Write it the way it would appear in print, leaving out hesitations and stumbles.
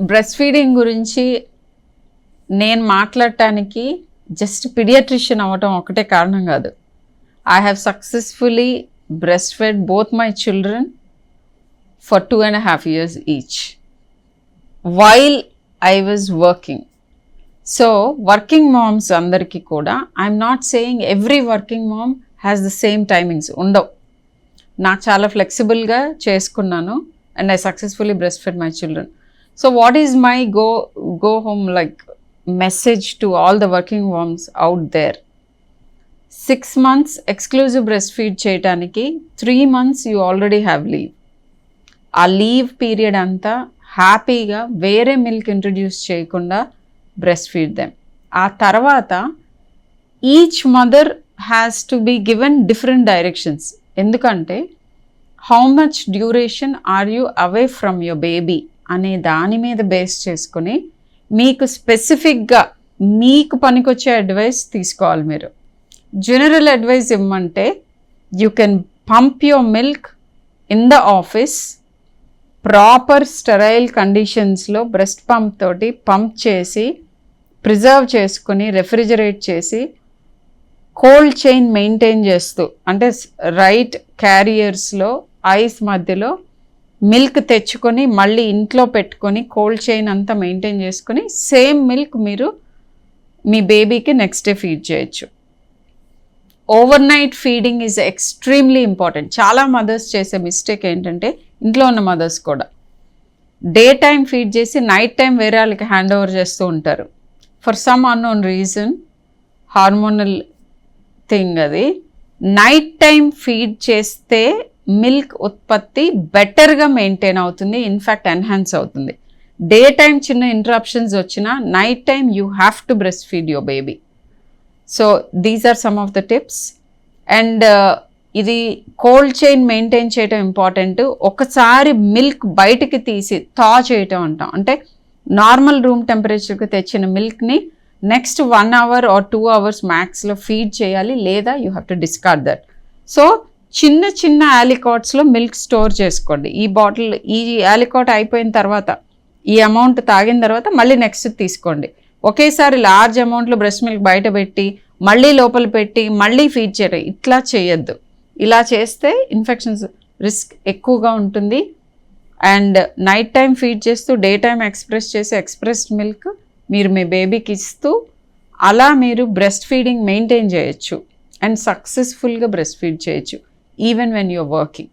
Breast feeding గురించి నేను మాట్లాడటానికి జస్ట్ పీడియాట్రిషియన్ అవ్వటం ఒకటే కారణం కాదు. I have successfully breast fed both my children for 2.5 years each while I was working. So working moms అందరికీ కూడా I'm not saying every working mom has the same timings ఉండవు. నాకు చాలా ఫ్లెక్సిబుల్గా చేసుకున్నాను and I successfully breast fed my children. So what is my go home like message to all the working moms out there? 6 months exclusive breast feed చేయడానికి 3 months you already have leave. ఆ leave period అంతా హ్యాపీగా వేరే milk introduce చేయకుండా breast feed them. ఆ తర్వాత each mother has to be given different directions. ఎందుకంటే how much duration are you away from your baby అనే దాని మీద బేస్ చేసుకుని మీకు స్పెసిఫిక్గా మీకు పనికొచ్చే అడ్వైస్ తీసుకోవాలి. మీరు జనరల్ అడ్వైస్ ఇవ్వమంటే you can pump your milk in the office, proper sterile కండిషన్స్లో బ్రెస్ట్ పంప్ తోటి పంప్ చేసి ప్రిజర్వ్ చేసుకుని రెఫ్రిజరేట్ చేసి కోల్డ్ చైన్ మెయింటైన్ చేస్తూ, అంటే రైట్ క్యారియర్స్లో ఐస్ మధ్యలో మిల్క్ తెచ్చుకొని మళ్ళీ ఇంట్లో పెట్టుకొని కోల్డ్ చైన్ అంతా మెయింటైన్ చేసుకొని సేమ్ మిల్క్ మీరు మీ బేబీకి నెక్స్ట్ డే ఫీడ్ చేయొచ్చు. Over night feeding is extremely important. చాలా మదర్స్ చేసే మిస్టేక్ ఏంటంటే, ఇంట్లో ఉన్న మదర్స్ కూడా డే టైం ఫీడ్ చేసి నైట్ టైం వేరే వాళ్ళకి హ్యాండ్ ఓవర్ చేస్తూ ఉంటారు. For some unknown reason, hormonal thing అది. నైట్ టైం ఫీడ్ చేస్తే మిల్క్ ఉత్పత్తి బెటర్గా మెయింటైన్ అవుతుంది, ఇన్ఫ్యాక్ట్ ఎన్హాన్స్ అవుతుంది. డే టైం చిన్న ఇంటరప్షన్స్ వచ్చినా night time you have to breast feed your baby. So these are some of the tips. And ఇది cold chain maintain చేయటం ఇంపార్టెంట్. ఒకసారి మిల్క్ బయటికి తీసి థా చేయటం అంటాం. అంటే నార్మల్ రూమ్ టెంపరేచర్కి తెచ్చిన మిల్క్ని నెక్స్ట్ 1 hour or 2 hours మ్యాక్స్లో ఫీడ్ చేయాలి, లేదా you have to discard that. So చిన్న చిన్న యాలికాట్స్లో మిల్క్ స్టోర్ చేసుకోండి. ఈ బాటిల్, ఈ యాలికాట్ అయిపోయిన తర్వాత, ఈ అమౌంట్ తాగిన తర్వాత మళ్ళీ నెక్స్ట్ తీసుకోండి. ఒకేసారి లార్జ్ అమౌంట్లో బ్రెస్ట్ మిల్క్ బయట పెట్టి మళ్ళీ లోపల పెట్టి మళ్ళీ ఫీడ్ చేయడం ఇట్లా చేయొద్దు. ఇలా చేస్తే ఇన్ఫెక్షన్స్ రిస్క్ ఎక్కువగా ఉంటుంది. అండ్ నైట్ టైం ఫీడ్ చేస్తూ డే టైం ఎక్స్ప్రెస్ చేసి ఎక్స్ప్రెస్డ్ మిల్క్ మీరు మీ బేబీకి ఇస్తూ అలా మీరు బ్రెస్ట్ ఫీడింగ్ మెయింటైన్ చేయొచ్చు అండ్ సక్సెస్ఫుల్గా బ్రెస్ట్ ఫీడ్ చేయొచ్చు ఈవెన్ వెన్ యూఆర్ వర్కింగ్.